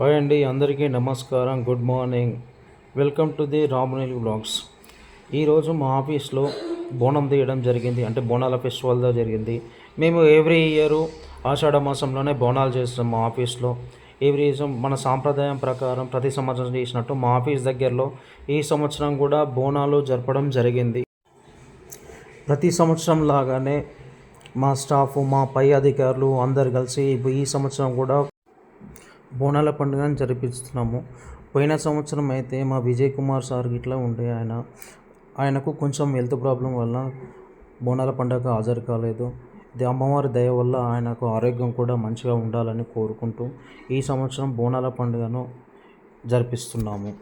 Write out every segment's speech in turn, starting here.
Hi అండి, అందరికీ నమస్కారం. Good morning. Welcome to the రామునిల్ బ్లాగ్స్. ఈరోజు మా ఆఫీస్లో బోనం తీయడం జరిగింది. అంటే బోనాల ఫెస్టివల్గా జరిగింది. మేము ఎవ్రీ ఇయర్ ఆషాఢ మాసంలోనే బోనాలు చేస్తాం మా ఆఫీస్లో. ఎవ్రీ మన సాంప్రదాయం ప్రకారం ప్రతి సంవత్సరం చేసినట్టు మా ఆఫీస్ దగ్గరలో ఈ సంవత్సరం కూడా బోనాలు జరపడం జరిగింది. ప్రతి సంవత్సరం లాగానే మా స్టాఫ్, మా పై అధికారులు అందరు కలిసి ఈ సంవత్సరం కూడా బోనాల పండుగను జరిపిస్తున్నాము. పోయిన సంవత్సరం అయితే మా విజయ్ కుమార్ సార్ ఇట్లా ఉండే ఆయనకు కొంచెం హెల్త్ ప్రాబ్లం వల్ల బోనాల పండుగ హాజరు కాలేదు. ఇది అమ్మవారి దయ వల్ల ఆయనకు ఆరోగ్యం కూడా మంచిగా ఉండాలని కోరుకుంటూ ఈ సంవత్సరం బోనాల పండుగను జరిపిస్తున్నాము.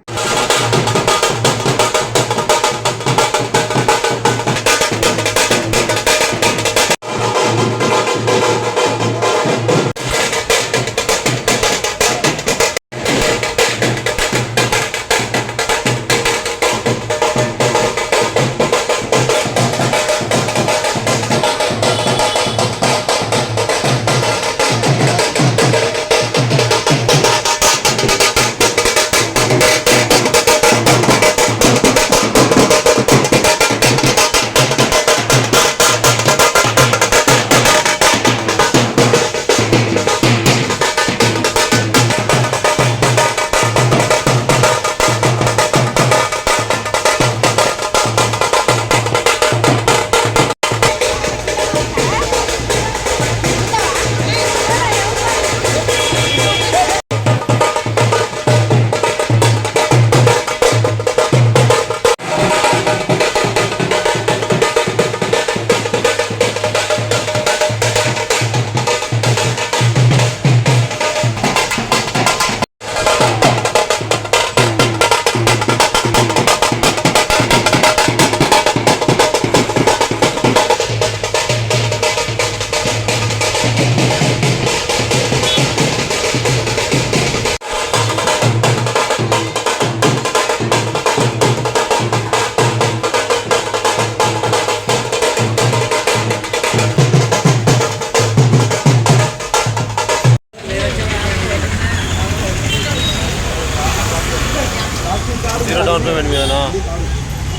డౌన్ పేమెంట్ మీదనా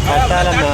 కట్టాలన్నా.